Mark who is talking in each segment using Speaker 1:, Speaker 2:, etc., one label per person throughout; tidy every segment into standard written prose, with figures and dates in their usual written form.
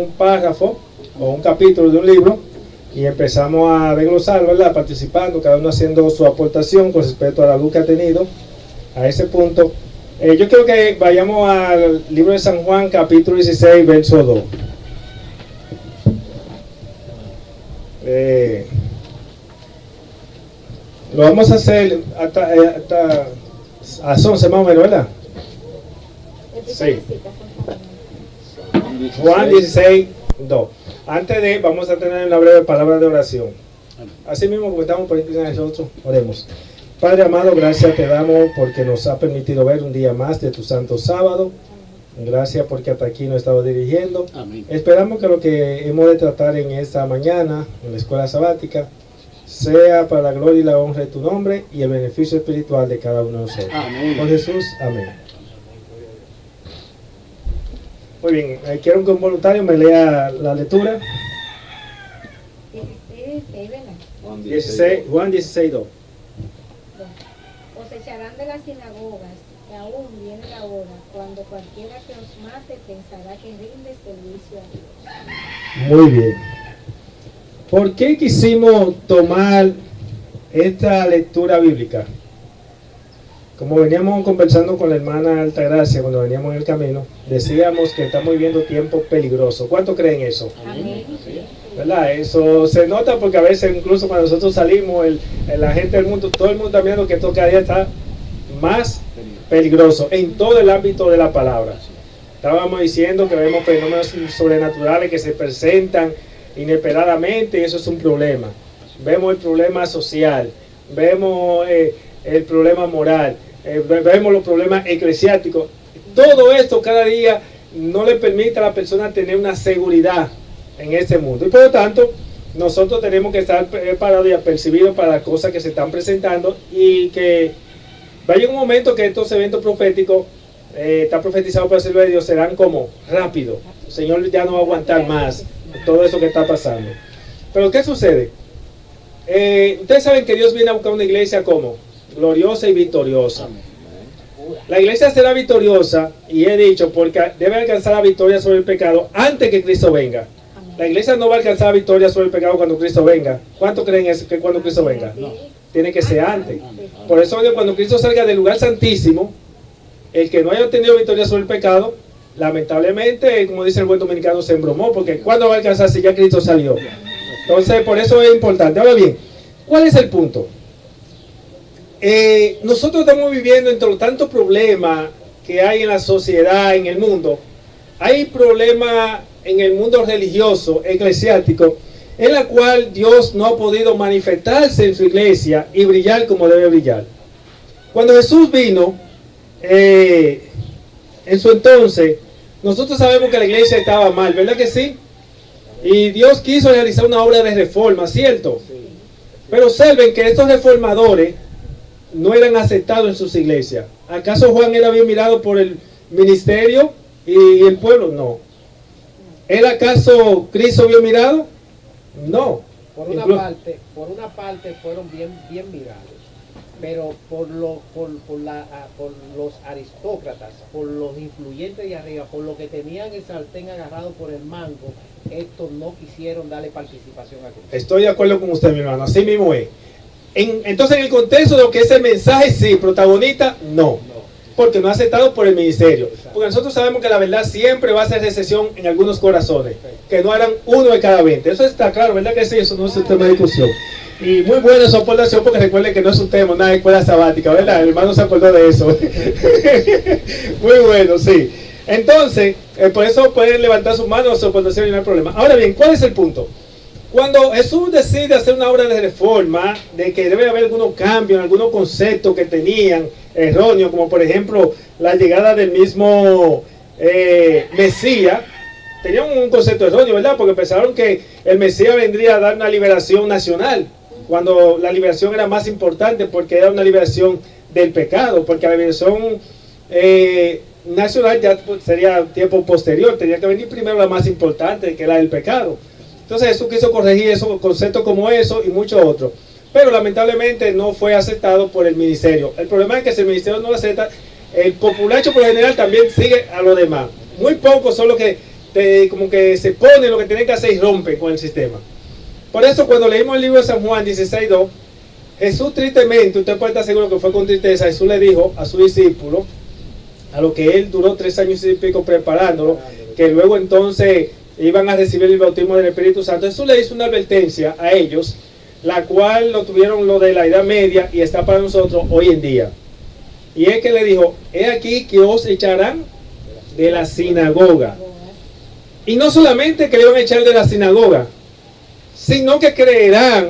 Speaker 1: un párrafo o un capítulo de un libro y empezamos a desglosar, ¿verdad? Participando, cada uno haciendo su aportación con respecto a la luz que ha tenido a ese punto. Yo quiero que vayamos al libro de San Juan, capítulo 16, verso 2. Lo vamos a hacer hasta a las 11 más o menos, ¿verdad? Sí. Juan 16, 2. Antes de, vamos a tener una breve palabra de oración. Así mismo, como estamos por inclinar nosotros, oremos. Padre amado, gracias te damos porque nos ha permitido ver un día más de tu santo sábado. Gracias porque hasta aquí nos estaba dirigiendo. Amén. Esperamos que lo que hemos de tratar en esta mañana, en la escuela sabática, sea para la gloria y la honra de tu nombre y el beneficio espiritual de cada uno de nosotros. Amén. Por Jesús, amén. Muy bien, quiero que un voluntario me lea la lectura. Juan 16, 2.
Speaker 2: Os echarán de las sinagogas, y aún viene la hora, cuando cualquiera que os mate pensará que rinde servicio a Dios.
Speaker 1: Muy bien. ¿Por qué quisimos tomar esta lectura bíblica? Como veníamos conversando con la hermana Altagracia cuando veníamos en el camino, decíamos que estamos viviendo tiempos peligrosos. ¿Cuánto creen eso? Amén. ¿Verdad? Eso se nota porque a veces incluso cuando nosotros salimos, la gente del mundo, todo el mundo está viendo que esto cada día está más peligroso en todo el ámbito de la palabra. Estábamos diciendo que vemos fenómenos sobrenaturales que se presentan inesperadamente y eso es un problema. Vemos el problema social, vemos el problema moral, vemos los problemas eclesiásticos. Todo esto cada día no le permite a la persona tener una seguridad en este mundo. Y por lo tanto, nosotros tenemos que estar preparados y apercibidos para las cosas que se están presentando y que vaya un momento que estos eventos proféticos, está profetizado por el Señor de Dios, serán como rápido. El Señor ya no va a aguantar más todo eso que está pasando. Pero ¿qué sucede? Ustedes saben que Dios viene a buscar una iglesia como gloriosa y victoriosa. La iglesia será victoriosa, y he dicho, porque debe alcanzar la victoria sobre el pecado antes que Cristo venga. La iglesia no va a alcanzar la victoria sobre el pecado cuando Cristo venga. ¿Cuánto creen eso, que cuando Cristo venga? No. Tiene que ser antes. Por eso cuando Cristo salga del lugar santísimo, el que no haya obtenido victoria sobre el pecado, lamentablemente, como dice el buen dominicano, se embromó, porque ¿cuándo va a alcanzar si ya Cristo salió? Entonces, por eso es importante. Ahora bien, ¿cuál es el punto? Nosotros estamos viviendo entre tantos problemas que hay en la sociedad, en el mundo. Hay problemas en el mundo religioso, eclesiástico, en la cual Dios no ha podido manifestarse en su iglesia y brillar como debe brillar. Cuando Jesús vino, en su entonces, nosotros sabemos que la iglesia estaba mal, ¿verdad que sí? Y Dios quiso realizar una obra de reforma, ¿cierto? Pero observen que estos reformadores no eran aceptados en sus iglesias. ¿Acaso Juan era bien mirado por el ministerio y el pueblo? No. ¿Era acaso Cristo bien mirado? No.
Speaker 3: Por una parte fueron bien mirados, pero por los aristócratas, por los influyentes de arriba, por los que tenían el sartén agarrado por el mango, estos no quisieron darle participación a Cristo.
Speaker 1: Estoy de acuerdo con usted, mi hermano, así mismo es. Entonces, en el contexto de lo que es el mensaje, sí, protagonista, no. Porque no es aceptado por el ministerio. Porque nosotros sabemos que la verdad siempre va a ser recesión en algunos corazones, que no harán uno de cada 20. Eso está claro, ¿verdad que sí? Eso no es un tema de discusión. Y muy buena su aportación, porque recuerden que no es un tema, una escuela sabática, ¿verdad? El hermano se acordó de eso. Muy bueno, sí. Entonces, por eso pueden levantar sus manos, su aportación y no hay problema. Ahora bien, ¿cuál es el punto? Cuando Jesús decide hacer una obra de reforma, de que debe haber algunos cambios, algunos conceptos que tenían erróneos, como por ejemplo la llegada del mismo Mesías, tenían un concepto erróneo, ¿verdad? Porque pensaron que el Mesías vendría a dar una liberación nacional, cuando la liberación era más importante porque era una liberación del pecado, porque la liberación nacional ya sería tiempo posterior, tenía que venir primero la más importante, que era el pecado. Entonces Jesús quiso corregir esos conceptos como eso y muchos otros. Pero lamentablemente no fue aceptado por el ministerio. El problema es que si el ministerio no lo acepta, el populacho por lo general también sigue a los demás. Muy pocos son los que como que se pone lo que tiene que hacer y rompe con el sistema. Por eso cuando leímos el libro de San Juan 16:2, Jesús tristemente, usted puede estar seguro que fue con tristeza, Jesús le dijo a su discípulo, a lo que él duró 3 años y pico preparándolo, que luego entonces iban a recibir el bautismo del Espíritu Santo. Jesús le hizo una advertencia a ellos, la cual lo tuvieron lo de la Edad Media y está para nosotros hoy en día. Y es que le dijo, he aquí que os echarán de la sinagoga. Y no solamente que le iban a echar de la sinagoga, sino que creerán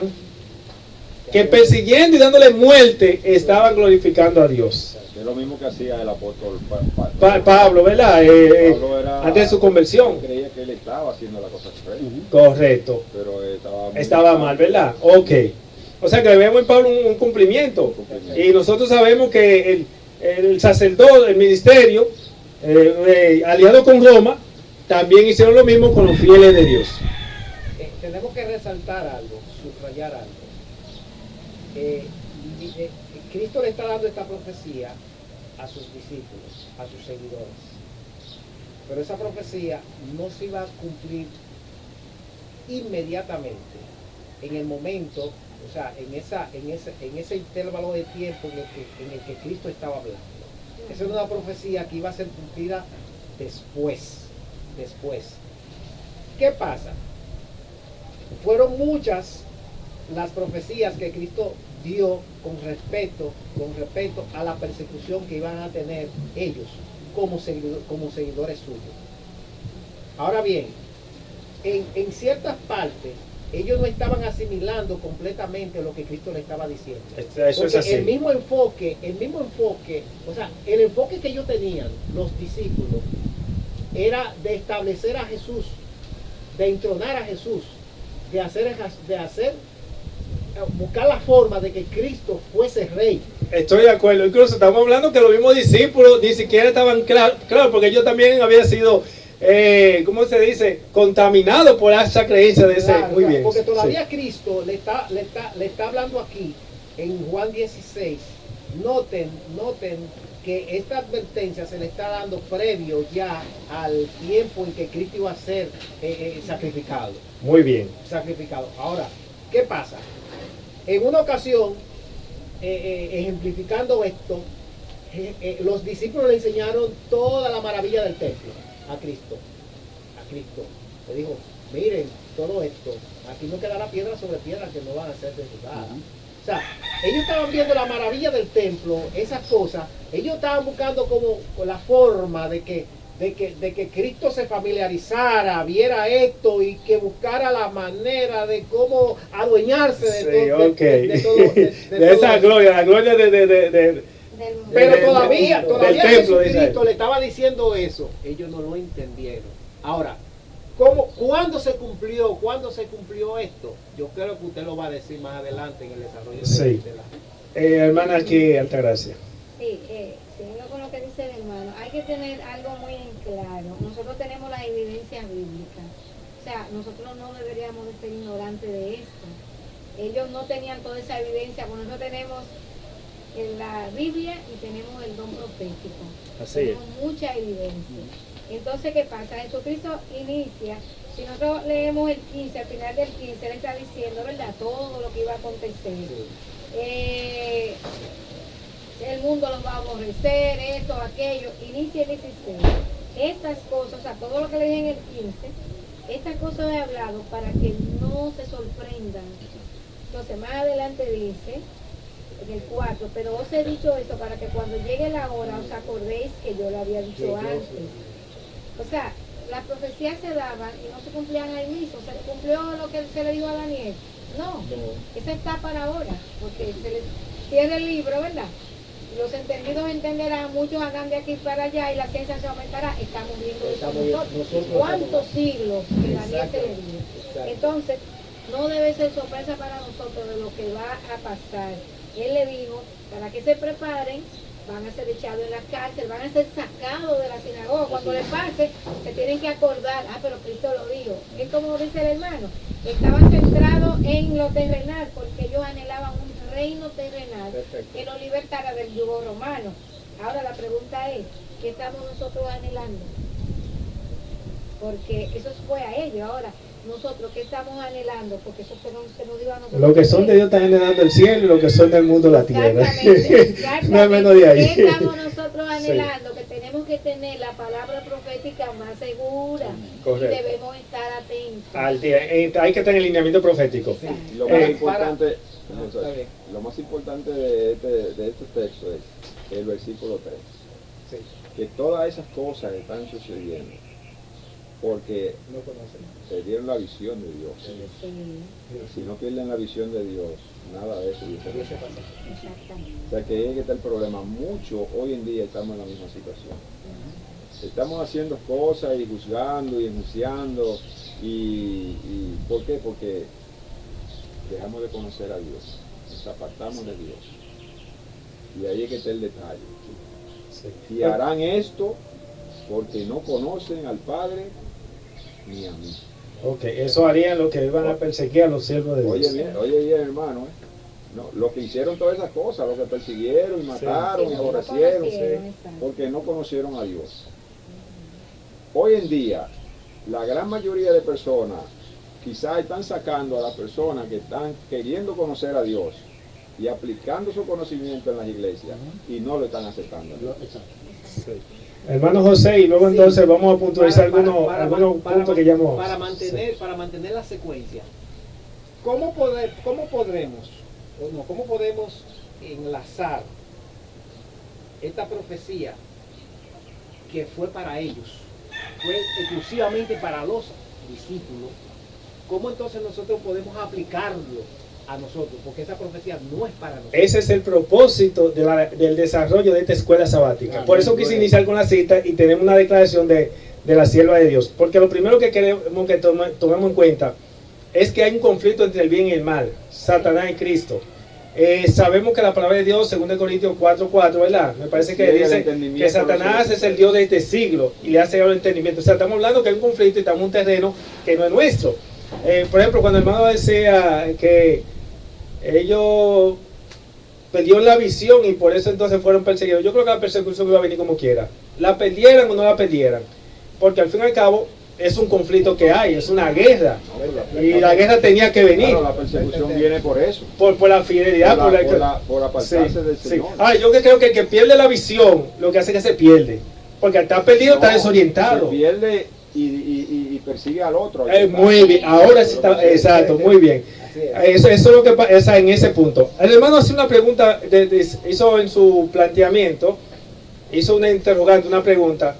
Speaker 1: que persiguiendo y dándole muerte estaban glorificando a Dios.
Speaker 4: Es lo mismo que hacía el apóstol
Speaker 1: Pablo, ¿verdad?
Speaker 4: Pablo era,
Speaker 1: antes de su conversión.
Speaker 4: Creía que él estaba haciendo la cosa correcta.
Speaker 1: Correcto.
Speaker 4: Pero
Speaker 1: estaba mal, ¿verdad? Ok. O sea que le vemos en Pablo un cumplimiento. Y nosotros sabemos que el sacerdote, el ministerio, aliado con Roma, también hicieron lo mismo con los fieles de Dios.
Speaker 3: Tenemos que resaltar algo, subrayar algo. Cristo le está dando esta profecía a sus discípulos, a sus seguidores. Pero esa profecía no se iba a cumplir inmediatamente, en el momento, o sea, en ese intervalo de tiempo en el que Cristo estaba hablando. Esa es una profecía que iba a ser cumplida después. ¿Qué pasa? Fueron muchas las profecías que Cristo dio con respecto a la persecución que iban a tener ellos como seguidores suyos. Ahora bien, en ciertas partes ellos no estaban asimilando completamente lo que Cristo le estaba diciendo.
Speaker 1: Eso es así.
Speaker 3: El mismo enfoque, o sea, el enfoque que ellos tenían, los discípulos, era de establecer a Jesús, de entronar a Jesús, buscar la forma de que Cristo fuese rey.
Speaker 1: Estoy de acuerdo. Incluso estamos hablando que los mismos discípulos ni siquiera estaban claros, porque ellos también habían sido, ¿cómo se dice? Contaminados por esa creencia de ese.
Speaker 3: Claro,
Speaker 1: muy bien.
Speaker 3: porque todavía
Speaker 1: sí.
Speaker 3: Cristo le está hablando aquí en Juan 16. Noten que esta advertencia se le está dando previo ya al tiempo en que Cristo iba a ser sacrificado.
Speaker 1: Muy bien.
Speaker 3: Sacrificado. Ahora, ¿qué pasa? En una ocasión, ejemplificando esto, los discípulos le enseñaron toda la maravilla del templo a Cristo. Le dijo, miren todo esto, aquí no quedará piedra sobre piedra que no van a ser derribadas. O sea, ellos estaban viendo la maravilla del templo, esas cosas, ellos estaban buscando como la forma de que Cristo se familiarizara, viera esto y que buscara la manera de cómo adueñarse de
Speaker 1: de esa gloria, la gloria
Speaker 3: pero todavía
Speaker 1: templo,
Speaker 3: Jesucristo le estaba diciendo eso, ellos no lo entendieron. Ahora, ¿cuándo se cumplió esto? Yo creo que usted lo va a decir más adelante en el desarrollo de la...
Speaker 1: hermana aquí, Altagracia.
Speaker 2: Sí, siguiendo con lo que dice el hermano, hay que tener algo muy en claro. Nosotros tenemos la evidencia bíblica. O sea, nosotros no deberíamos de ser ignorantes de esto. Ellos no tenían toda esa evidencia, porque nosotros tenemos en la Biblia y tenemos el don profético. Tenemos mucha evidencia. Entonces, ¿qué pasa? Jesucristo inicia, si nosotros leemos el 15, al final del 15, él está diciendo, ¿verdad? Todo lo que iba a acontecer. El mundo los va a aborrecer, esto, aquello. Inicia el 16. Estas cosas, o sea, todo lo que le dije en el 15, estas cosas he hablado para que no se sorprendan. Entonces, más adelante dice, en el 4, pero os he dicho esto para que cuando llegue la hora os acordéis que yo lo había dicho antes. O sea, las profecías se daban y no se cumplían ahí mismo. ¿Se cumplió lo que se le dijo a Daniel? No, esa está para ahora, porque se le cierra el libro, ¿verdad? Los entendidos entenderán, muchos andan de aquí para allá y la ciencia se aumentará. Estamos viendo eso nosotros. ¿Cuántos siglos que Daniel se le dio? Entonces, no debe ser sorpresa para nosotros de lo que va a pasar. Él le dijo, para que se preparen, van a ser echados en la cárcel, van a ser sacados de la sinagoga. Cuando les pase, se tienen que acordar, pero Cristo lo dijo. Es como dice el hermano, estaban centrados en lo terrenal, porque ellos anhelaban un reino terrenal que nos libertara del yugo romano. Ahora la pregunta es, ¿qué estamos nosotros anhelando? porque eso fue a ellos. Ahora, nosotros que estamos anhelando, porque eso se nos dio a nosotros.
Speaker 1: Los que son de Dios están anhelando el cielo y los que son del mundo la tierra.
Speaker 2: Exactamente.
Speaker 1: No es menos de ahí.
Speaker 2: ¿Qué estamos nosotros anhelando? Que tenemos que tener la palabra profética más segura.
Speaker 1: Correcto.
Speaker 2: Y debemos estar atentos.
Speaker 1: Al día. Hay que tener alineamiento profético.
Speaker 3: Sí.
Speaker 4: Lo más
Speaker 1: Eh,
Speaker 4: importante,
Speaker 3: está bien.
Speaker 4: lo más importante de este texto es el versículo 3.
Speaker 3: Sí,
Speaker 4: Que todas esas cosas están sucediendo porque
Speaker 3: no conocen.
Speaker 4: perdieron la visión de Dios.
Speaker 2: Sí,
Speaker 4: Si no pierden la visión de Dios, nada de eso hubiese
Speaker 3: Hubiese
Speaker 4: pasado.
Speaker 3: pasado.
Speaker 2: exactamente.
Speaker 4: O sea que ahí es que está el problema. Muchos hoy en día estamos en la misma situación. Estamos haciendo cosas y juzgando y enjuiciando. Y ¿por qué? Porque dejamos de conocer a Dios. Nos apartamos de Dios. Y ahí es que está el detalle. Y harán esto porque no conocen al Padre ni a mí.
Speaker 1: Ok, eso harían los que iban a perseguir a los siervos de Dios.
Speaker 4: Oye bien, hermano. No, los que hicieron todas esas cosas, los que persiguieron y mataron
Speaker 2: Sí,
Speaker 4: y
Speaker 2: no
Speaker 4: aborrecieron,
Speaker 2: conocieron, exacto.
Speaker 4: porque no conocieron a Dios. Hoy en día, la gran mayoría de personas quizás están sacando a las personas que están queriendo conocer a Dios y aplicando su conocimiento en las iglesias y no lo están aceptando.
Speaker 3: Exacto.
Speaker 1: Sí. Hermano José, y luego
Speaker 3: Sí.
Speaker 1: entonces vamos a puntualizar algunos
Speaker 3: para-
Speaker 1: puntos que ya hemos...
Speaker 3: para mantener la secuencia. ¿Cómo podemos enlazar esta profecía que fue para ellos, fue exclusivamente para los discípulos? ¿Cómo entonces nosotros podemos aplicarlo a nosotros? Porque esa profecía no es para nosotros.
Speaker 1: Ese es el propósito del desarrollo de esta escuela sabática.
Speaker 3: Ah,
Speaker 1: Por eso
Speaker 3: muy
Speaker 1: quise
Speaker 3: bueno.
Speaker 1: iniciar con la cita y tenemos una declaración de la sierva de Dios. Porque lo primero que queremos que tomemos en cuenta es que hay un conflicto entre el bien y el mal, Satanás y Cristo. Sabemos que la palabra de Dios, 2 Corintios 4:4, ¿verdad? Me parece que
Speaker 4: Sí, el
Speaker 1: dice
Speaker 4: entendimiento
Speaker 1: que Satanás es el Dios de este siglo y le ha cegado el entendimiento. O sea, estamos hablando que hay un conflicto y estamos en un terreno que no es nuestro. Por ejemplo, cuando el hermano decía que ellos perdieron la visión y por eso entonces fueron perseguidos, yo creo que la persecución iba a venir como quiera. La perdieran o no la perdieran. Porque al fin y al cabo es un conflicto que hay, es una guerra. Y la guerra tenía que venir.
Speaker 4: Claro, la persecución viene por eso.
Speaker 1: Por la fidelidad,
Speaker 4: Por apartarse del
Speaker 1: sí.
Speaker 4: Señor.
Speaker 1: Yo que creo que el que pierde la visión, lo que hace es que se pierde. Porque al estar perdido está
Speaker 4: No,
Speaker 1: desorientado.
Speaker 4: Se pierde y persigue al otro.
Speaker 1: Muy bien, ahora sí está, exacto, muy bien.
Speaker 3: Así es.
Speaker 1: Eso es lo que pasa en ese punto. El hermano hace una pregunta, hizo en su planteamiento, hizo una interrogante, una pregunta.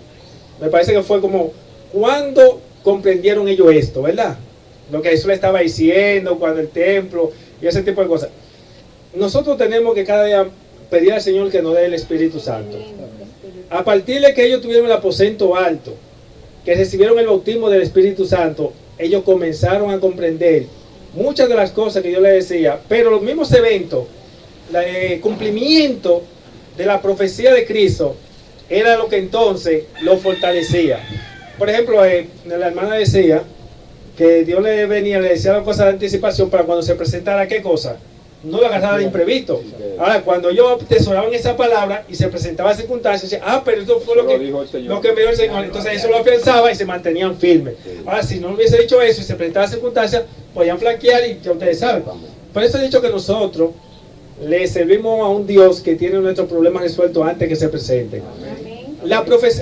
Speaker 1: Me parece que fue como, ¿cuándo comprendieron ellos esto, verdad? Lo que Jesús le estaba diciendo, cuando el templo y ese tipo de cosas. Nosotros tenemos que cada día pedir al Señor que nos dé el Espíritu Santo. A partir de que ellos tuvieron el aposento alto, que recibieron el bautismo del Espíritu Santo, ellos comenzaron a comprender muchas de las cosas que yo les decía, pero los mismos eventos, el cumplimiento de la profecía de Cristo, era lo que entonces lo fortalecía. Por ejemplo, la hermana decía que Dios le decía las cosas de anticipación para cuando se presentara qué cosa, no lo agarrara de imprevisto. Ahora, cuando ellos atesoraban esa palabra y se presentaba circunstancias, decían, pero esto fue lo que me dio el Señor. Entonces eso lo afianzaba y se mantenían firmes. Ahora, si no hubiese dicho eso y se presentaba circunstancias, podían flanquear y ya ustedes saben. Por eso he dicho que nosotros le servimos a un Dios que tiene nuestros problemas resueltos antes que se presenten.
Speaker 2: Amén.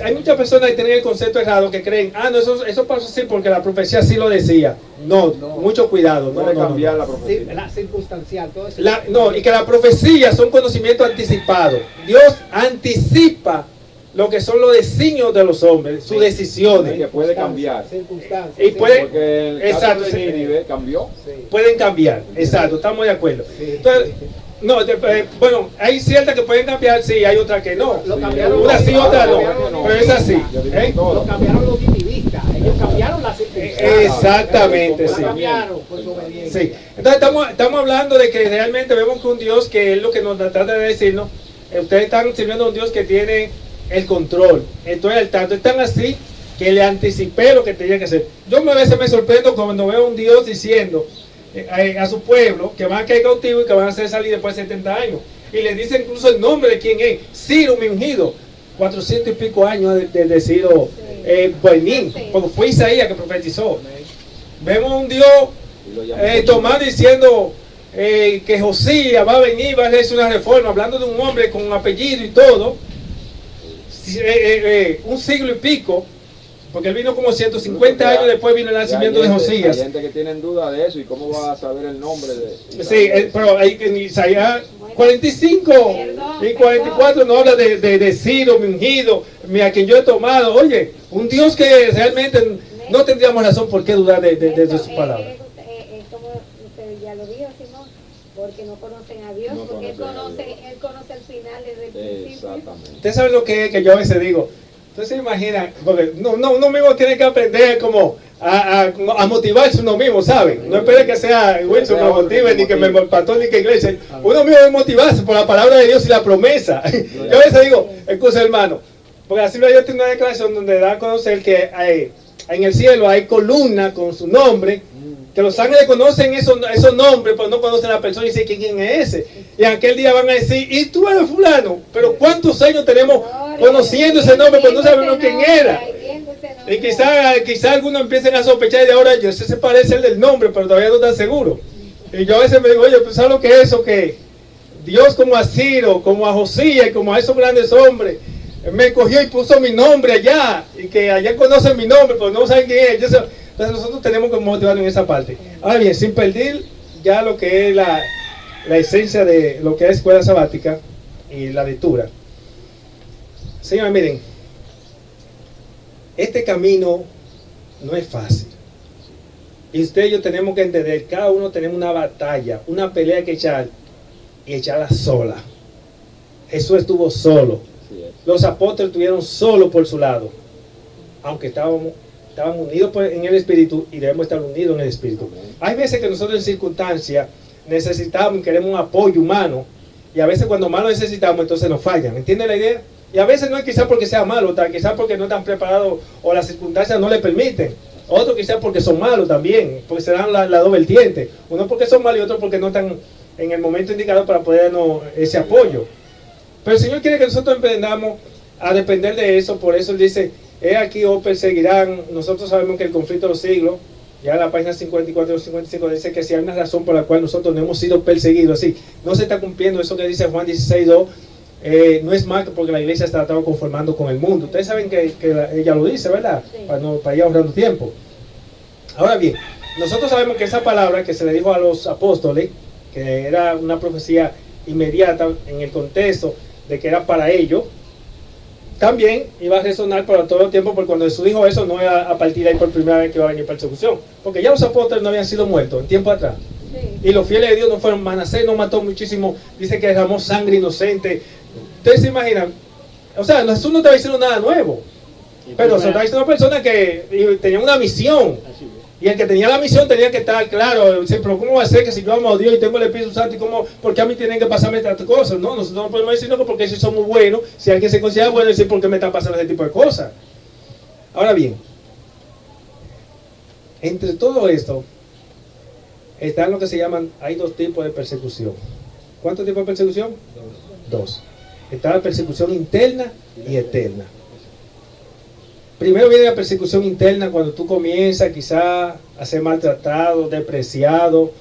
Speaker 1: Hay muchas personas que tienen el concepto errado que creen, no, eso pasó así porque la profecía sí lo decía. No, mucho cuidado.
Speaker 4: Puede cambiar la
Speaker 3: Sí,
Speaker 4: profecía.
Speaker 3: la circunstancial, todo eso.
Speaker 1: Y que la profecía son conocimientos anticipados. Dios anticipa lo que son los designios de los hombres, sus decisiones.
Speaker 4: Que puede cambiar.
Speaker 3: Circunstancias.
Speaker 1: Y puede-
Speaker 4: Porque el caso
Speaker 1: Exacto,
Speaker 4: de
Speaker 1: sí.
Speaker 4: Nínive cambió.
Speaker 3: Sí.
Speaker 1: Pueden cambiar, exacto, estamos de acuerdo.
Speaker 3: Sí.
Speaker 1: Entonces, bueno, hay ciertas que pueden cambiar, sí, hay otras que no.
Speaker 3: Lo cambiaron
Speaker 1: Una sí, otra no,
Speaker 3: cambiaron
Speaker 1: pero es así.
Speaker 4: Yo digo
Speaker 1: ¿eh?
Speaker 4: todo.
Speaker 3: Lo cambiaron los nitivistas. Ellos cambiaron las circunstancias.
Speaker 1: Exactamente,
Speaker 3: Lo
Speaker 1: sí.
Speaker 3: cambiaron por su obediencia.
Speaker 1: Sí, entonces estamos hablando de que realmente vemos que un Dios, que es lo que nos trata de decirnos, ustedes están sirviendo a un Dios que tiene el control, entonces al tanto están así que le anticipé lo que tenía que hacer. Yo a veces me sorprendo cuando veo a un Dios diciendo a su pueblo que van a caer cautivos y que van a hacer salir después de 70 años, y les dice incluso el nombre de quién es, Ciro mi ungido, 400 y pico años desde Ciro Benín, porque fue Isaías que profetizó. Vemos un Dios
Speaker 4: Y lo llamó
Speaker 1: tomando diciendo que Josías va a venir, va a hacer una reforma, hablando de un hombre con un apellido y todo, un siglo y pico, porque él vino como 150 años después vino el nacimiento de Josías.
Speaker 4: Hay gente que tiene duda de eso, y cómo va a saber el nombre de
Speaker 1: Sí, pero hay en Isaías 45 y 44 no habla de Ciro, mi ungido, a quien yo he tomado. Oye, un Dios que realmente no tendríamos razón por qué dudar de su palabra.
Speaker 2: Como usted ya lo dijo, Simón, porque no conocen a Dios,
Speaker 4: No
Speaker 2: porque él
Speaker 4: conocen a Dios.
Speaker 2: conoce el final desde el principio.
Speaker 4: Exactamente.
Speaker 1: Usted sabe lo que es que yo a veces digo. Usted se imagina, porque uno mismo tiene que aprender como a motivarse uno mismo, ¿sabe? No espere que sea Wilson que me motive, ni que me pastor, ni que iglesia. Uno mismo debe motivarse por la palabra de Dios y la promesa. Yo a veces digo, excusa hermano, porque así yo tengo una declaración donde da a conocer que en el cielo hay columnas con su nombre, que los ángeles conocen esos nombres, pero no conocen a la persona y dicen quién es ese. Y aquel día van a decir, y tú eres fulano, pero ¿cuántos años tenemos conociendo ese nombre, pero no sabemos quién era? Y quizá algunos empiecen a sospechar de ahora, yo sé se parece el del nombre, pero todavía no están seguros. Y yo a veces me digo, oye, pues ¿sabes lo que es eso? Que Dios como a Ciro, como a Josías, como a esos grandes hombres, me cogió y puso mi nombre allá, y que allá conocen mi nombre, pero no saben quién es. Entonces nosotros tenemos que motivarnos en esa parte. Ahora bien, sin perder ya lo que es la esencia de lo que es escuela sabática y la lectura. Señores, miren, este camino no es fácil. Y usted y yo tenemos que entender, cada uno tenemos una batalla, una pelea que echar y echarla sola. Jesús estuvo solo. Los apóstoles estuvieron solos por su lado, aunque estaban unidos en el Espíritu y debemos estar unidos en el Espíritu. Hay veces que nosotros en circunstancias necesitamos y queremos un apoyo humano, y a veces cuando más lo necesitamos entonces nos fallan. ¿Entiende la idea? Y a veces no es quizás porque sea malo, quizás porque no están preparados o las circunstancias no le permiten. Otros quizás porque son malos también, porque se dan la dos vertientes. Uno porque son malos y otro porque no están en el momento indicado para poder darnos ese apoyo. Pero el Señor quiere que nosotros emprendamos a depender de eso. Por eso Él dice, he aquí os perseguirán. Nosotros sabemos que el conflicto de los siglos, ya en la página 54 y 55 dice que si hay una razón por la cual nosotros no hemos sido perseguidos, así, no se está cumpliendo eso que dice Juan 16:2, no es más que porque la iglesia está conformando con el mundo. Ustedes saben que ella lo dice, ¿verdad?
Speaker 2: Sí.
Speaker 1: Para ir ahorrando tiempo. Ahora bien, nosotros sabemos que esa palabra que se le dijo a los apóstoles, que era una profecía inmediata en el contexto de que era para ellos, también iba a resonar para todo el tiempo, porque cuando Jesús dijo eso no era a partir de ahí por primera vez que iba a venir persecución, porque ya los apóstoles no habían sido muertos en tiempo atrás.
Speaker 2: Sí.
Speaker 1: Y los fieles de Dios no fueron. Manasés no mató muchísimo, dice que derramó sangre inocente. Ustedes se imaginan, o sea, Jesús no estaba diciendo nada nuevo, pero se estaba diciendo una persona que tenía una misión.
Speaker 3: Así es.
Speaker 1: Y el que tenía la misión tenía que estar claro, decir, pero ¿cómo va a ser que si yo amo a Dios y tengo el Espíritu Santo, y por qué a mí tienen que pasarme estas cosas? No, nosotros no podemos decir no, porque si somos buenos, si alguien se considera bueno, decir por qué me están pasando ese tipo de cosas. Ahora bien, entre todo esto, están lo que se llaman, hay dos tipos de persecución. ¿Cuántos tipos de persecución? Dos. Está la persecución interna y externa. Primero viene la persecución interna, cuando tú comienzas quizá a ser maltratado, despreciado,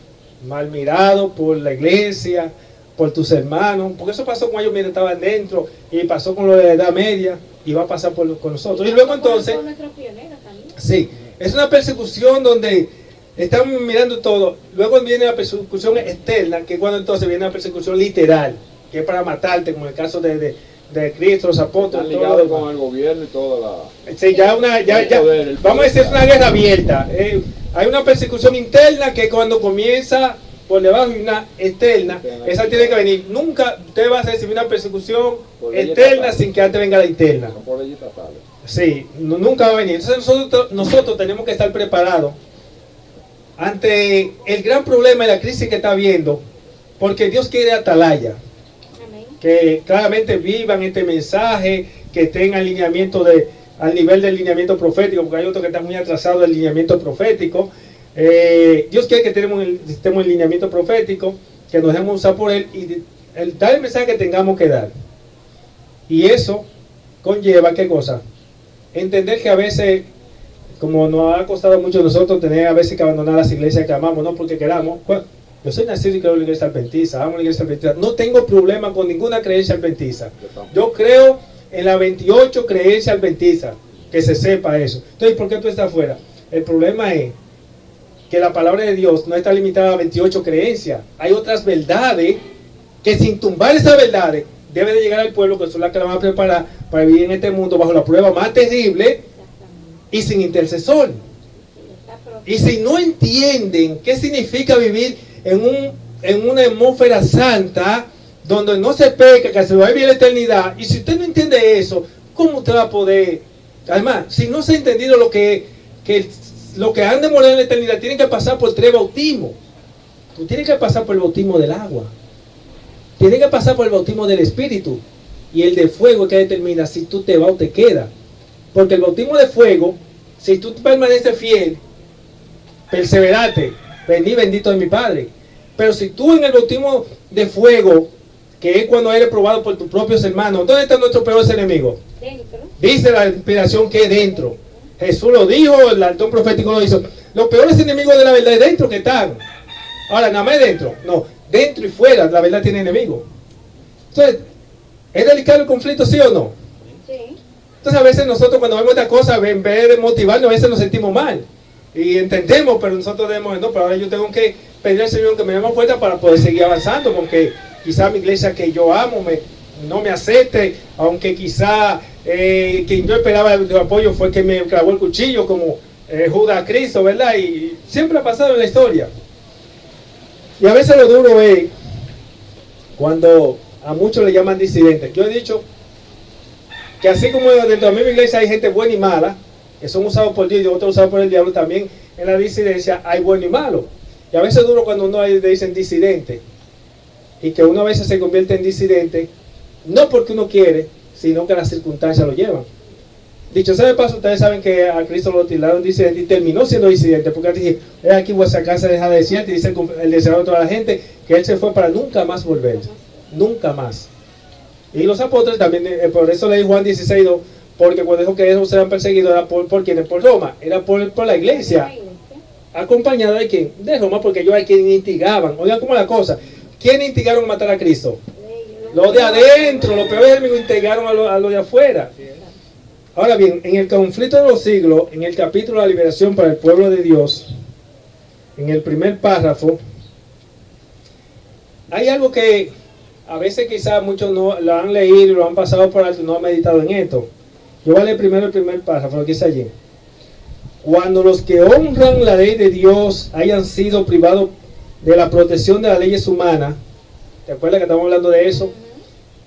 Speaker 1: mal mirado por la iglesia, por tus hermanos, porque eso pasó con ellos mientras estaban dentro, y pasó con lo de la Edad Media, y va a pasar con nosotros. Y luego entonces,
Speaker 2: Con nuestros pioneros también.
Speaker 1: sí, es una persecución donde están mirando todo. Luego viene la persecución externa, que es cuando entonces viene la persecución literal, que es para matarte, como en el caso de Cristo, los apóstoles,
Speaker 4: Están
Speaker 1: todo lo
Speaker 4: ligados
Speaker 1: demás.
Speaker 4: con el gobierno y toda la...
Speaker 1: Sí, ya vamos a decir es una guerra abierta. Hay una persecución interna que cuando comienza por debajo y una externa, esa tiene que venir. Nunca usted va a recibir una persecución externa sin que antes venga la interna.
Speaker 4: Son por leyes estatales.
Speaker 1: Sí, nunca va a venir. Entonces nosotros tenemos que estar preparados ante el gran problema y la crisis que está habiendo, porque Dios quiere atalaya.
Speaker 2: Amén.
Speaker 1: Que claramente vivan este mensaje, que estén al nivel del lineamiento profético, porque hay otros que están muy atrasados del lineamiento profético. Dios quiere que estemos en lineamiento profético, que nos dejemos usar por Él y dar el mensaje que tengamos que dar. Y eso conlleva, ¿qué cosa? entender que a veces, como nos ha costado mucho a nosotros tener a veces que abandonar las iglesias que amamos, no porque queramos. Bueno, yo soy nacido y creo en la iglesia adventista, amo la iglesia adventista, no tengo problema con ninguna creencia adventista. Yo creo en la 28 creencia adventista, que se sepa eso. Entonces, ¿por qué tú estás afuera? El problema es que la palabra de Dios no está limitada a 28 creencias. Hay otras verdades que, sin tumbar esas verdades, debe de llegar al pueblo, que son las que la van a preparar para vivir en este mundo bajo la prueba más terrible y sin intercesor. Y si no entienden qué significa vivir en una atmósfera santa, donde no se peca, que se va a vivir la eternidad, y si usted no entiende eso, ¿cómo usted va a poder? Además, si no se ha entendido lo que han de morir en la eternidad, tienen que pasar por 3 bautismos. Tú tienes que pasar por el bautismo del agua, tienes que pasar por el bautismo del Espíritu, y el de fuego que determina si tú te vas o te quedas. Porque el bautismo de fuego, si tú permaneces fiel, perseverate, vení bendito de mi Padre. Pero si tú en el bautismo de fuego, que es cuando eres probado por tus propios hermanos, ¿dónde está nuestro peor enemigo?
Speaker 2: Dentro.
Speaker 1: Dice la inspiración que es dentro. Jesús lo dijo, el alto profético lo hizo. Los peores enemigos de la verdad es dentro que están. Ahora, nada más dentro. No, dentro y fuera la verdad tiene enemigos. Entonces, ¿es delicado el conflicto, sí o no?
Speaker 2: Sí.
Speaker 1: Entonces a veces nosotros cuando vemos estas cosas, en vez de motivarnos, a veces nos sentimos mal. Y entendemos, pero nosotros debemos, no, pero ahora yo tengo que pedir al Señor que me dé más fuerza para poder seguir avanzando, porque quizá mi iglesia que yo amo no me acepte, aunque quizá quien yo esperaba de apoyo fue que me clavó el cuchillo, como Judas a Cristo, ¿verdad? Y siempre ha pasado en la historia. Y a veces lo duro es cuando a muchos le llaman disidentes. Yo he dicho que así como dentro de mi iglesia hay gente buena y mala, que son usados por Dios y otros usados por el diablo, también en la disidencia hay bueno y malo. Y a veces es duro cuando uno le dicen disidente, y que uno a veces se convierte en disidente, no porque uno quiere, sino que las circunstancias lo llevan. Dicho sea de paso, ustedes saben que a Cristo lo tildaron disidente y terminó siendo disidente, porque él dije, aquí vuestra casa deja de desierta, y dice el deseado de toda la gente, que él se fue para nunca más volver, nunca más. Y los apóstoles también, por eso leí Juan 16:2, porque cuando dijo que ellos eran perseguidos, era por quienes, por Roma, era por la iglesia, acompañada de quién, de Roma, porque ellos hay quienes instigaban. Oigan cómo la cosa, ¿quiénes instigaron a matar a Cristo? Los de adentro, los peores enemigos instigaron a los de afuera. Ahora bien, en el conflicto de los siglos, en el capítulo de la liberación para el pueblo de Dios, en el primer párrafo, hay algo que a veces quizás muchos no lo han leído y lo han pasado por alto, no han meditado en esto. Yo voy a leer primero el primer párrafo, lo que dice allí. Cuando los que honran la ley de Dios hayan sido privados de la protección de las leyes humanas, ¿te acuerdas que estamos hablando de eso?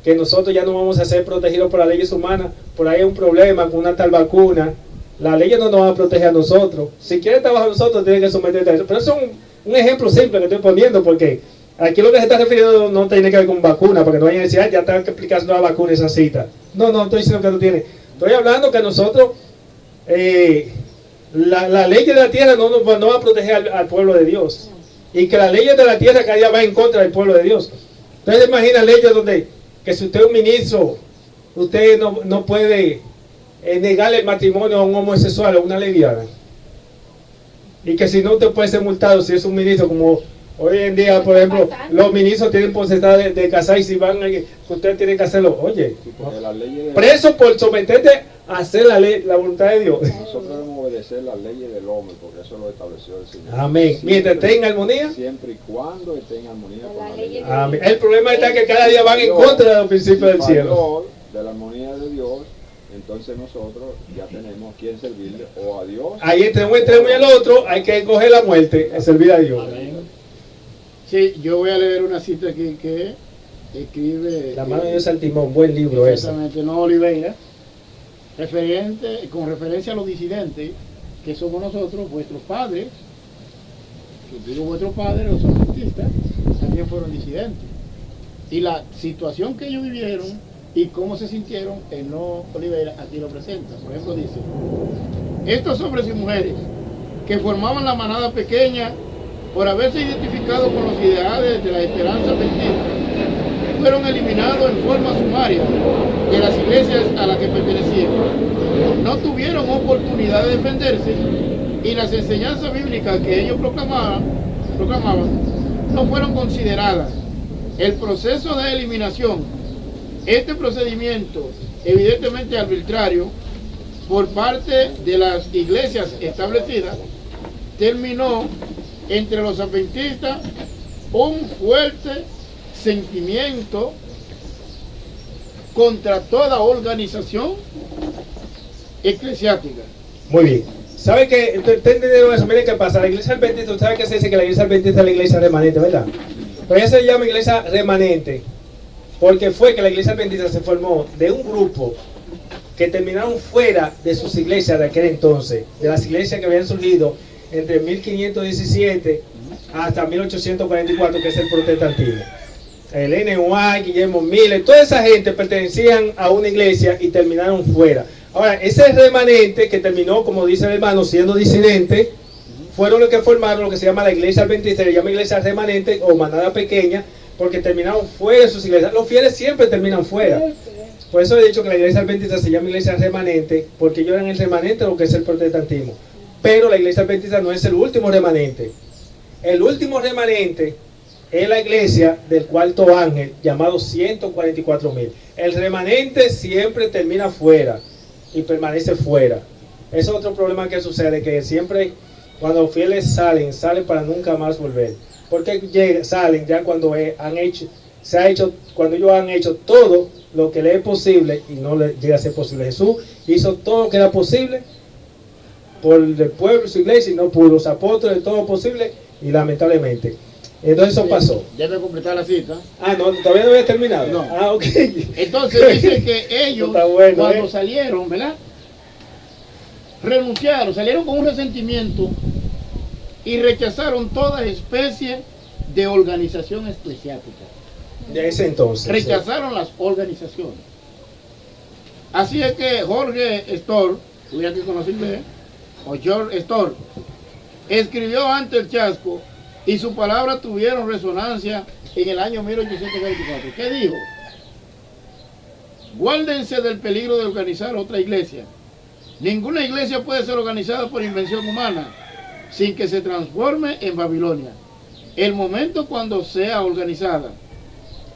Speaker 1: Que nosotros ya no vamos a ser protegidos por las leyes humanas. Por ahí hay un problema con una tal vacuna. Las leyes no nos van a proteger a nosotros. Si quieres estar bajo nosotros, tienen que someterte a eso. Pero eso es un ejemplo simple que estoy poniendo, porque aquí lo que se está refiriendo no tiene que ver con vacuna, porque no vayan a decir, ya tengo que explicar una vacuna esa cita. No estoy diciendo que no tiene. Estoy hablando que nosotros, la ley de la tierra no va a proteger al pueblo de Dios. Y que las leyes de la tierra cada día va en contra del pueblo de Dios. Entonces imagina leyes donde, que si usted es un ministro, usted no puede negarle el matrimonio a un homosexual o una lesbiana. Y que si no, usted puede ser multado si es un ministro, como hoy en día, por ejemplo, los ministros tienen potestad de casar, y si van, ustedes tienen que hacerlo. Oye, preso por someterte a hacer la voluntad de Dios.
Speaker 4: Nosotros debemos obedecer las leyes del hombre, porque eso lo estableció el Señor.
Speaker 1: Amén. Mientras esté en armonía.
Speaker 4: Siempre y cuando esté en armonía con la ley.
Speaker 1: Amén. El problema está que cada día van en contra de los principios del cielo.
Speaker 4: De la armonía de Dios, entonces nosotros ya tenemos a quien servirle, o a Dios.
Speaker 1: Ahí entre un extremo y el otro hay que escoger la muerte, a servir a Dios.
Speaker 5: Amén. Sí, yo voy a leer una cita aquí que escribe
Speaker 1: La mano de Dios al timón, buen libro ese.
Speaker 5: Exactamente, no Oliveira, con referencia a los disidentes que somos nosotros, vuestros padres. Yo digo vuestros padres, los adventistas, también fueron disidentes. Y la situación que ellos vivieron y cómo se sintieron, el no Oliveira aquí lo presenta. Por ejemplo, dice: estos hombres y mujeres que formaban la manada pequeña, por haberse identificado con los ideales de la esperanza adventista, fueron eliminados en forma sumaria de las iglesias a las que pertenecían. No tuvieron oportunidad de defenderse y las enseñanzas bíblicas que ellos proclamaban no fueron consideradas. El proceso de eliminación, este procedimiento evidentemente arbitrario por parte de las iglesias establecidas, terminó entre los adventistas un fuerte sentimiento contra toda organización eclesiástica.
Speaker 1: Muy bien. ¿Sabe qué? ¿Entendieron eso? Miren qué pasa. La iglesia adventista, usted sabe que se dice que la iglesia adventista es la iglesia remanente, ¿verdad? Pero ella se llama iglesia remanente porque fue que la iglesia adventista se formó de un grupo que terminaron fuera de sus iglesias de aquel entonces, de las iglesias que habían surgido entre 1517 hasta 1844, que es el protestantismo. El N. White, Guillermo Miller, toda esa gente pertenecían a una iglesia y terminaron fuera. Ahora, ese remanente que terminó, como dice el hermano, siendo disidente, fueron los que formaron lo que se llama la iglesia adventista, se llama iglesia remanente o manada pequeña, porque terminaron fuera de sus iglesias. Los fieles siempre terminan fuera. Por eso he dicho que la iglesia adventista se llama iglesia remanente, porque ellos eran el remanente de lo que es el protestantismo. Pero la iglesia adventista no es el último remanente. El último remanente es la iglesia del cuarto ángel, llamado 144,000. El remanente siempre termina fuera y permanece fuera. Ese es otro problema que sucede, que siempre cuando los fieles salen para nunca más volver. Porque salen ya cuando cuando ellos han hecho todo lo que le es posible y no le llega a ser posible. Jesús hizo todo lo que era posible por el pueblo y su iglesia y no pudo. Los apóstoles todo lo posible y lamentablemente. Entonces eso pasó.
Speaker 5: Debe completar la cita.
Speaker 1: No, todavía no había terminado.
Speaker 5: No.
Speaker 1: Ok.
Speaker 5: Entonces dice que ellos
Speaker 1: bueno,
Speaker 5: cuando salieron, ¿verdad? Renunciaron, salieron con un resentimiento y rechazaron toda especie de organización eclesiástica.
Speaker 1: De ese entonces.
Speaker 5: Rechazaron las organizaciones. Así es que Jorge Storr, estudia aquí con los ingleses, o George Storr, escribió ante el chasco y sus palabras tuvieron resonancia en el año 1824. ¿Qué dijo? Guárdense del peligro de organizar otra iglesia. Ninguna iglesia puede ser organizada por invención humana sin que se transforme en Babilonia. El momento cuando sea organizada.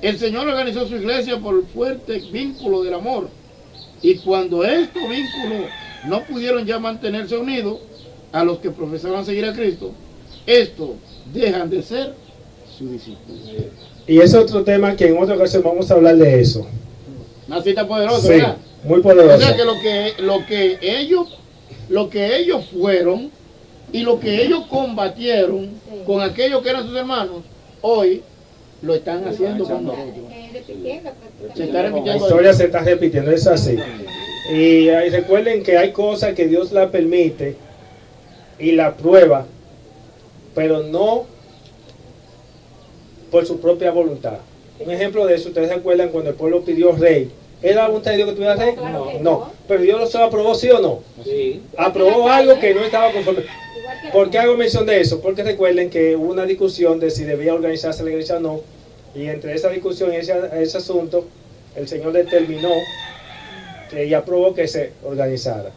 Speaker 5: El Señor organizó su iglesia por el fuerte vínculo del amor. Y cuando estos vínculos no pudieron ya mantenerse unidos a los que profesaban seguir a Cristo, estos dejan de ser sus discípulos.
Speaker 1: Y es otro tema que en otra ocasión vamos a hablar de eso.
Speaker 5: Una cita poderosa,
Speaker 1: Sí,
Speaker 5: ¿verdad?
Speaker 1: muy poderosa.
Speaker 5: O sea que lo que ellos fueron y lo que ellos combatieron con aquellos que eran sus hermanos, hoy lo están haciendo con nosotros. Se está
Speaker 1: La
Speaker 5: repitiendo.
Speaker 1: historia se está repitiendo, es así. Y recuerden que hay cosas que Dios la permite y la prueba, pero no por su propia voluntad. Un ejemplo de eso, ustedes recuerdan cuando el pueblo pidió rey. ¿Era la voluntad de Dios que tuviera rey?
Speaker 2: Claro que
Speaker 1: No.
Speaker 2: no.
Speaker 1: Pero Dios lo aprobó, ¿sí o no?
Speaker 4: Sí.
Speaker 1: Aprobó algo que no estaba conforme.
Speaker 2: Igual que
Speaker 1: ¿Por qué hago mención de eso? Porque recuerden que hubo una discusión de si debía organizarse la iglesia o no. Y entre esa discusión y ese asunto, el Señor determinó y aprobó que se organizara.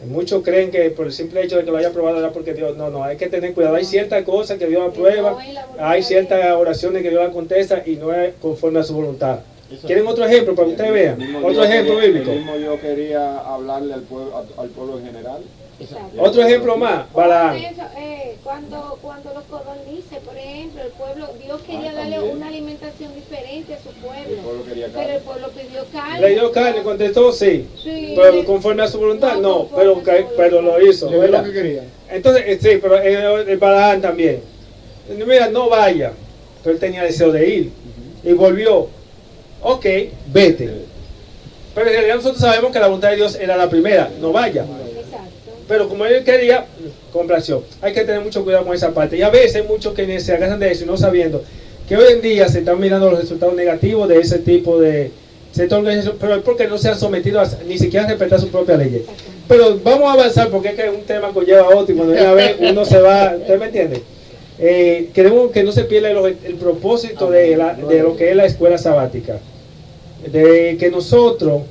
Speaker 1: Muchos creen que por el simple hecho de que lo haya aprobado era porque Dios... No, hay que tener cuidado. Hay ciertas cosas que Dios aprueba, hay ciertas oraciones que Dios la contesta y no es conforme a su voluntad. ¿Quieren otro ejemplo para que ustedes vean? Otro ejemplo bíblico.
Speaker 4: El mismo Dios quería hablarle al pueblo en general.
Speaker 2: Exacto.
Speaker 1: Otro ejemplo más, Balaam.
Speaker 2: Cuando los codornices, por ejemplo, el pueblo, Dios quería darle
Speaker 4: también.
Speaker 2: una alimentación diferente a su
Speaker 4: El
Speaker 2: pueblo,
Speaker 4: pueblo quería
Speaker 2: pero el
Speaker 4: carne.
Speaker 2: pueblo pidió carne.
Speaker 1: Le dio carne, contestó sí.
Speaker 2: Sí.
Speaker 1: Pero conforme a su voluntad, no,
Speaker 2: conforme a su
Speaker 1: pero lo hizo,
Speaker 5: Le dio
Speaker 1: ¿verdad?
Speaker 5: lo que quería.
Speaker 1: Entonces, sí, pero el Balaam también. Mira, no vaya. Pero él tenía deseo de ir. Y volvió. Ok, vete. Pero en realidad nosotros sabemos que la voluntad de Dios era la primera, no vaya.
Speaker 2: Exacto.
Speaker 1: Pero como él quería, complació. Hay que tener mucho cuidado con esa parte. Y a veces muchos que se agarran de eso y no sabiendo que hoy en día se están mirando los resultados negativos de ese tipo de sector organización, pero es porque no se han sometido ni siquiera a respetar sus propias leyes. Pero vamos a avanzar porque es que un tema conlleva a otro y cuando viene a ver uno se va, ¿usted me entiende? queremos que no se pierda el propósito de lo que es la escuela sabática. De que nosotros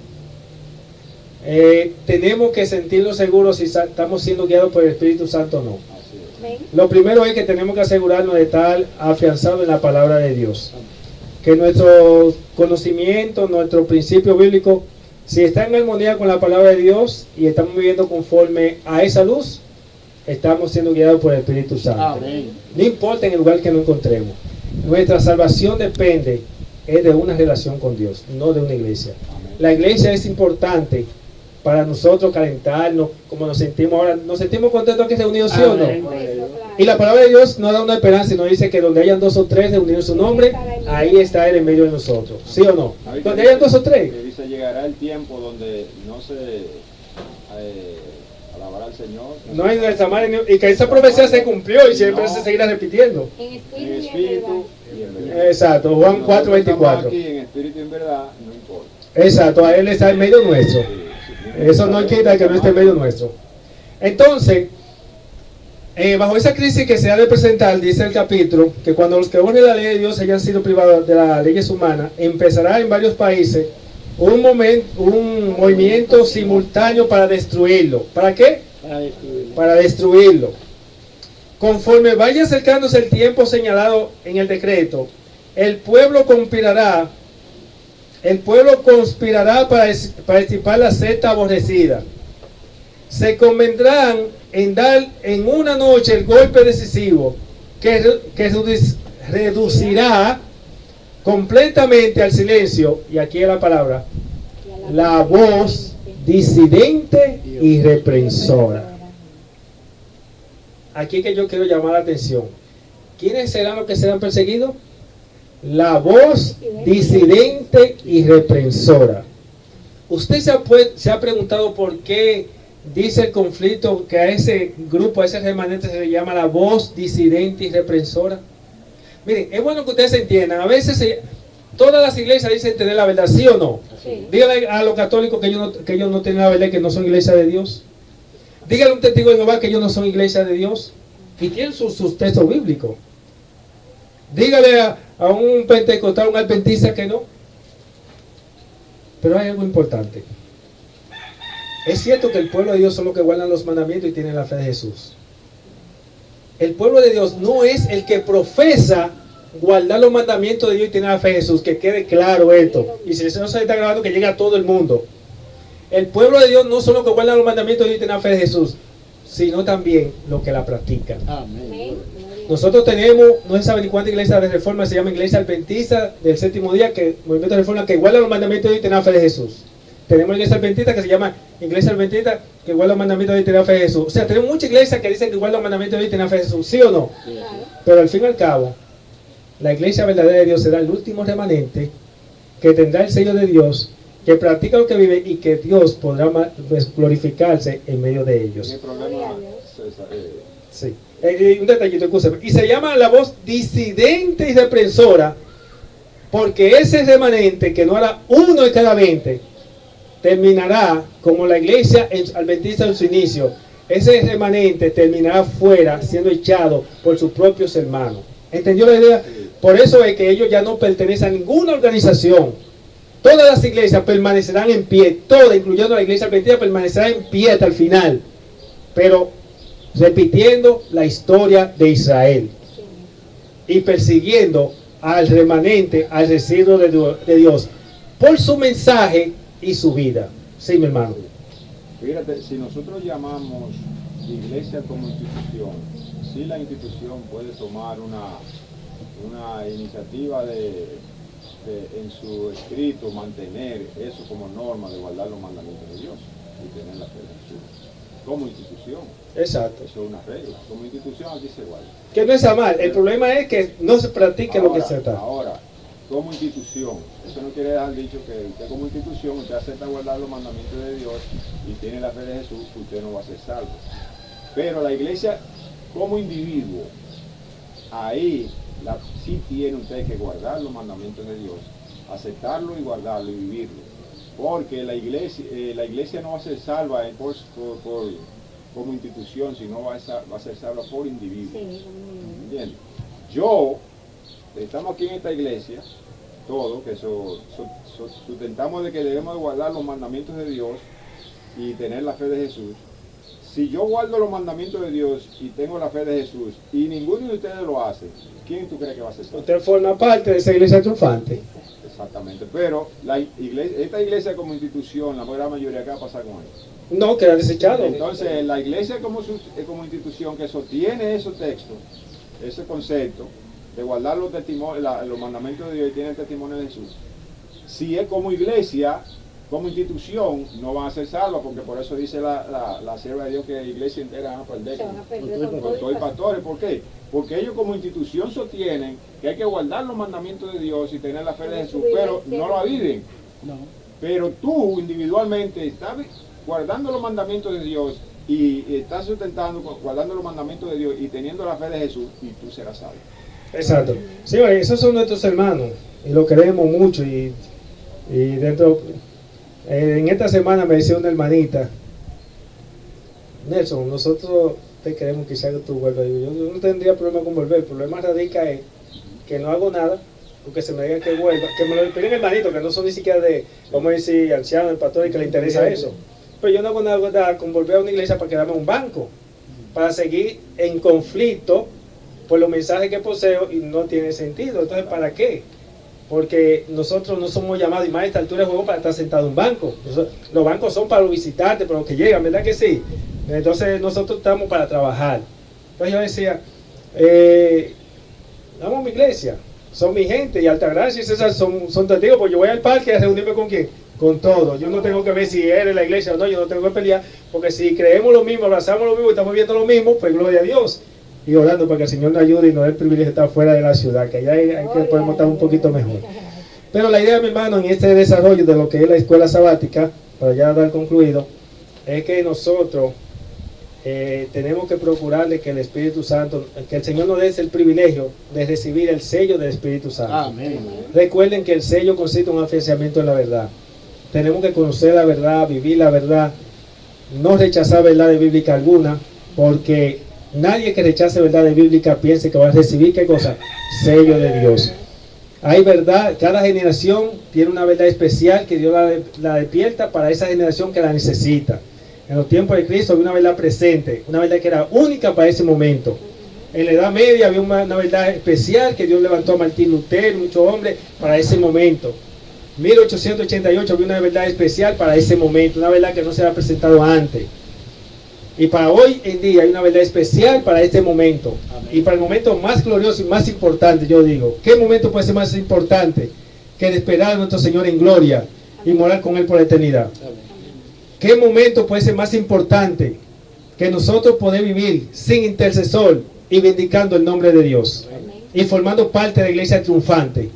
Speaker 1: tenemos que sentirnos seguros si estamos siendo guiados por el Espíritu Santo o no.
Speaker 4: Así es.
Speaker 2: Amén.
Speaker 1: Lo primero es que tenemos que asegurarnos de estar afianzados en la palabra de Dios. Que nuestro conocimiento, nuestro principio bíblico, si está en armonía con la palabra de Dios y estamos viviendo conforme a esa luz, estamos siendo guiados por el Espíritu Santo.
Speaker 5: Amén.
Speaker 1: No importa en el lugar que nos encontremos. Nuestra salvación depende de una relación con Dios, no de una iglesia.
Speaker 4: Amén.
Speaker 1: La iglesia es importante para nosotros calentarnos, como nos sentimos ahora. ¿Nos sentimos contentos aquí reunidos, sí o
Speaker 5: Amén.
Speaker 1: no?
Speaker 2: Por eso, claro.
Speaker 1: Y la palabra de Dios nos da una esperanza y nos dice que donde hayan 2 o 3 reunidos en su nombre, ahí está Él en medio de nosotros. ¿Sí o no?
Speaker 4: ¿Sabe que
Speaker 1: Donde hayan 2 o 3.
Speaker 4: que dice, llegará el tiempo donde no se alabará al Señor.
Speaker 1: No hay nuestra madre, y que esa profecía se cumplió y siempre se seguirá repitiendo.
Speaker 2: En
Speaker 4: En
Speaker 2: espíritu,
Speaker 4: espíritu
Speaker 2: y
Speaker 4: y en verdad.
Speaker 1: Exacto, Juan
Speaker 4: Si nosotros estamos
Speaker 1: 4:24.
Speaker 4: aquí en espíritu y en verdad, no importa.
Speaker 1: Exacto, a Él está en medio nuestro. Eso no quita que no esté en medio nuestro. Entonces, bajo esa crisis que se ha de presentar, dice el capítulo, que cuando los que borren la ley de Dios hayan sido privados de las leyes humanas, empezará en varios países un movimiento simultáneo para destruirlo. ¿Para qué?
Speaker 5: Para destruirlo.
Speaker 1: Para destruirlo. Conforme vaya acercándose el tiempo señalado en el decreto, el pueblo conspirará para extirpar la secta aborrecida. Se convendrán en dar en una noche el golpe decisivo que reducirá completamente al silencio, y aquí es la palabra, la voz disidente y reprensora. Aquí es que yo quiero llamar la atención. ¿Quiénes serán los que serán perseguidos? La voz disidente y reprensora. Usted se ha preguntado por qué dice el conflicto que a ese grupo, a ese remanente se le llama la voz disidente y reprensora. Miren, es bueno que ustedes entiendan. A veces todas las iglesias dicen tener la verdad, ¿sí o no?
Speaker 2: Sí.
Speaker 1: Dígale a los católicos que ellos no tienen la verdad, que no son iglesia de Dios. Dígale a un testigo de Jehová que ellos no son iglesia de Dios. Y tienen sus textos bíblicos. Dígale a un pentecostal, a un adventista que no. Pero hay algo importante. Es cierto que el pueblo de Dios son los que guardan los mandamientos y tienen la fe de Jesús. El pueblo de Dios no es el que profesa guardar los mandamientos de Dios y tiene la fe de Jesús. Que quede claro esto. Y si eso no se está grabando, que llegue a todo el mundo. El pueblo de Dios no son los que guardan los mandamientos de Dios y tienen la fe de Jesús, sino también los que la practican.
Speaker 5: Amén.
Speaker 2: Amén.
Speaker 1: Nosotros tenemos, no se sabe ni cuántas iglesias de reforma se llama Iglesia Adventista del Séptimo Día, que movimiento de reforma que guarda los mandamientos de Dios y tiene la fe de Jesús. Tenemos Iglesia Adventista que se llama Iglesia Adventista que guarda los mandamientos de Dios y tiene la fe de Jesús. O sea, tenemos muchas iglesias que dicen que guardan los mandamientos de Dios y tiene la fe de Jesús, ¿sí o no?
Speaker 5: Sí,
Speaker 2: Claro.
Speaker 1: Pero al fin y al cabo, la iglesia verdadera de Dios será el último remanente que tendrá el sello de Dios, que practica lo que vive y que Dios podrá glorificarse en medio de ellos.
Speaker 4: El problema, César,
Speaker 1: Sí. Un detallito, escúchame. Y se llama la voz disidente y reprensora, porque ese remanente que no hará uno de cada 20 terminará como la iglesia adventista en su inicio. Ese remanente terminará fuera, siendo echado por sus propios hermanos. ¿Entendió la idea? Por eso es que ellos ya no pertenecen a ninguna organización. Todas las iglesias permanecerán en pie, todas, incluyendo la iglesia adventista, permanecerá en pie hasta el final. Pero repitiendo la historia de Israel y persiguiendo al remanente, al residuo de Dios, por su mensaje y su vida. Sí, mi hermano.
Speaker 4: fíjate, si nosotros llamamos iglesia como institución, si la institución puede tomar una iniciativa en su escrito mantener eso como norma de guardar los mandamientos de Dios y tener la fe de Jesús. Como institución,
Speaker 1: Exacto.
Speaker 4: eso es una regla. Como institución aquí se guarda.
Speaker 1: Que no está mal. El problema es que no se practique lo que se está.
Speaker 4: Ahora, como institución, eso no quiere dejar dicho que usted como institución, usted acepta guardar los mandamientos de Dios y tiene la fe de Jesús, usted no va a ser salvo. Pero la iglesia como individuo, ahí sí tiene usted que guardar los mandamientos de Dios, aceptarlo y guardarlo y vivirlo. Porque la iglesia no va a ser salva como institución, sino va a ser salva por individuo.
Speaker 2: Sí,
Speaker 4: ¿entiendes? Yo, estamos aquí en esta iglesia, todos, que sustentamos de que debemos de guardar los mandamientos de Dios y tener la fe de Jesús. Si yo guardo los mandamientos de Dios y tengo la fe de Jesús y ninguno de ustedes lo hace, ¿quién tú crees que va a ser salvo?
Speaker 1: Usted forma parte de esa iglesia triunfante.
Speaker 4: Exactamente, pero esta iglesia como institución, la gran mayoría, ¿qué va a pasar con eso?
Speaker 1: No, queda desechado.
Speaker 4: Entonces, la iglesia como institución que sostiene esos textos, ese concepto de guardar los testimonios, los mandamientos de Dios y tiene el testimonio de Jesús, si es como iglesia, como institución, no van a ser salvos, porque por eso dice la sierva de Dios que la iglesia entera va a perder
Speaker 2: Se van a perder
Speaker 4: con todo y pastores. ¿Por qué? Porque ellos como institución sostienen que hay que guardar los mandamientos de Dios y tener la fe de Jesús, pero no lo viven.
Speaker 5: No.
Speaker 4: Pero tú individualmente estás guardando los mandamientos de Dios y estás sustentando, guardando los mandamientos de Dios y teniendo la fe de Jesús, y tú serás salvo.
Speaker 1: Exacto. Sí, esos son nuestros hermanos y lo queremos mucho. Y dentro, en esta semana me decía una hermanita, Nelson, nosotros te queremos, quizás que tú vuelvas. Yo no tendría problema con volver. El problema radica en que no hago nada, porque se me diga que vuelva, que me lo expliquen hermanito, que no son ni siquiera de, vamos a decir, ancianos, el pastor, y que le interesa eso. Pero yo no hago nada con volver a una iglesia para quedarme en un banco, para seguir en conflicto por los mensajes que poseo, y no tiene sentido. Entonces, ¿para qué? Porque nosotros no somos llamados, y más a esta altura de juego, para estar sentado en un banco. Los bancos son para los visitantes, para los que llegan, ¿verdad que sí? Entonces nosotros estamos para trabajar. Entonces yo decía, vamos a mi iglesia, son mi gente, y Altagracia y César son testigos, porque yo voy al parque a reunirme con quién, con todo. Yo no tengo que ver si eres la iglesia o no, yo no tengo que pelear, porque si creemos lo mismo, abrazamos lo mismo y estamos viendo lo mismo, pues gloria a Dios. Y orando para que el Señor nos ayude y nos dé el privilegio de estar fuera de la ciudad, que allá hay que podemos estar un poquito mejor. Pero la idea, mi hermano, en este desarrollo de lo que es la escuela sabática, para ya dar concluido, es que nosotros tenemos que procurarle que el Espíritu Santo, que el Señor nos dé el privilegio de recibir el sello del Espíritu Santo.
Speaker 5: Amén.
Speaker 1: Recuerden que el sello consiste en un afianzamiento en la verdad. Tenemos que conocer la verdad, vivir la verdad, no rechazar verdades bíblicas alguna, porque nadie que rechace verdades bíblicas piense que va a recibir, ¿qué cosa? Sello de Dios. Hay verdad, cada generación tiene una verdad especial que Dios la despierta para esa generación que la necesita. En los tiempos de Cristo había una verdad presente, una verdad que era única para ese momento. En la Edad Media había una verdad especial que Dios levantó a Martín Lutero, muchos hombres, para ese momento. 1888 había una verdad especial para ese momento, una verdad que no se había presentado antes. Y para hoy en día hay una verdad especial para este momento. Amén. Y para el momento más glorioso y más importante, yo digo, ¿qué momento puede ser más importante que el esperar a nuestro Señor en gloria y morar con Él por la eternidad? Amén. ¿Qué momento puede ser más importante que nosotros poder vivir sin intercesor y vindicando el nombre de Dios? Amén. Y formando parte de la iglesia triunfante?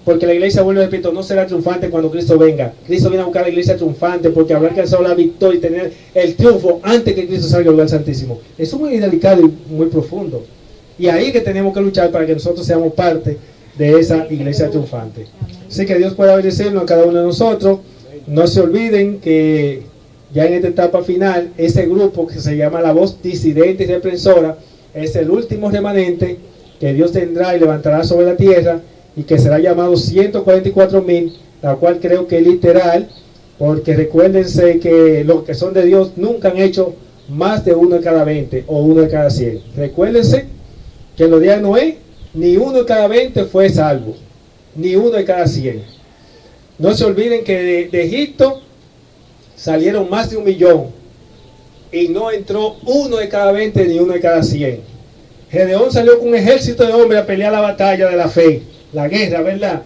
Speaker 1: Porque la iglesia, vuelvo a repito, no será triunfante cuando Cristo venga. Cristo viene a buscar la iglesia triunfante porque habrá alcanzado la victoria y tener el triunfo antes que Cristo salga al lugar santísimo. Eso es muy delicado y muy profundo. Y ahí es que tenemos que luchar para que nosotros seamos parte de esa iglesia triunfante. Así que Dios pueda bendecirnos a cada uno de nosotros. No se olviden que ya en esta etapa final, ese grupo que se llama la voz disidente y represora es el último remanente que Dios tendrá y levantará sobre la tierra, y que será llamado 144,000, la cual creo que es literal, porque recuérdense que los que son de Dios nunca han hecho más de 1 de cada 20 o 1 de cada 100. Recuérdense que en los días de Noé, ni 1 de cada 20 fue salvo, ni 1 de cada 100. No se olviden que de Egipto salieron más de 1 millón, y no entró 1 de cada 20 ni 1 de cada 100. Gedeón salió con un ejército de hombres a pelear la batalla de la fe, la guerra, ¿verdad?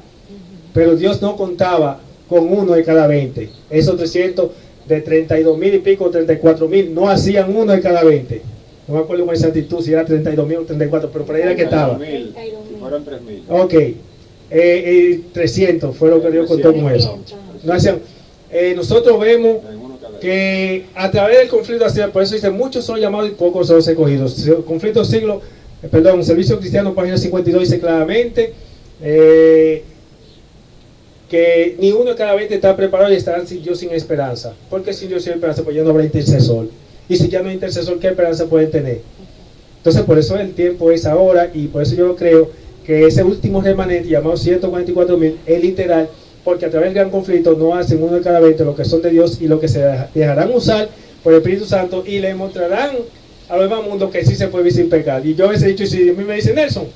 Speaker 1: Pero Dios no contaba con 1 de cada 20. Esos 300 de 32,000 y pico, 34,000, no hacían 1 de cada 20. No me acuerdo con exactitud si era 32,000 o 34, pero por ahí era que estaba.
Speaker 4: Fueron 3,000.
Speaker 1: Ok. 300 fue lo que Dios contó con eso. No hacían. Nosotros vemos que a través del conflicto, por eso dice, muchos son llamados y pocos son escogidos. Conflicto siglo, Servicio Cristiano, página 52, dice claramente que ni 1 de cada 20 está preparado y estarán sin Dios sin esperanza. Porque sin Dios sin esperanza, pues ya no habrá intercesor. Y si ya no hay intercesor, ¿qué esperanza pueden tener? Entonces por eso el tiempo es ahora, y por eso yo creo que ese último remanente llamado 144.000 es literal, porque a través del gran conflicto no hacen uno de cada 20 lo que son de Dios y lo que se dejarán usar por el Espíritu Santo, y le mostrarán a los demás mundos que sí se puede vivir sin pecar. Y yo a veces he dicho, y si a mí me dice Nelson,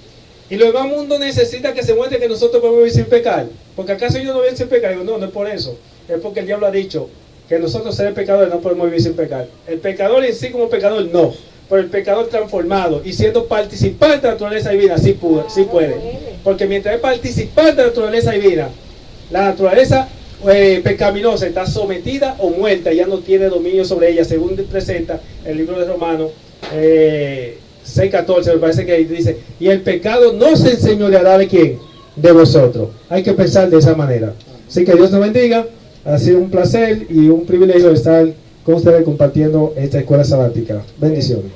Speaker 1: y los demás mundos necesitan que se muestre que nosotros podemos vivir sin pecar, porque acaso ellos no viven sin pecar. Digo, no, no es por eso, es porque el diablo ha dicho que nosotros seres pecadores no podemos vivir sin pecar. El pecador en sí como pecador no, pero el pecador transformado y siendo participante de la naturaleza divina sí puede, porque mientras es participante de la naturaleza divina, la naturaleza pecaminosa está sometida o muerta, ya no tiene dominio sobre ella, según presenta el libro de Romanos 6:14, me parece que ahí dice, y el pecado no se enseñoreará de quién, de vosotros. Hay que pensar de esa manera. Así que Dios nos bendiga. Ha sido un placer y un privilegio estar con ustedes compartiendo esta escuela sabática. Bendiciones.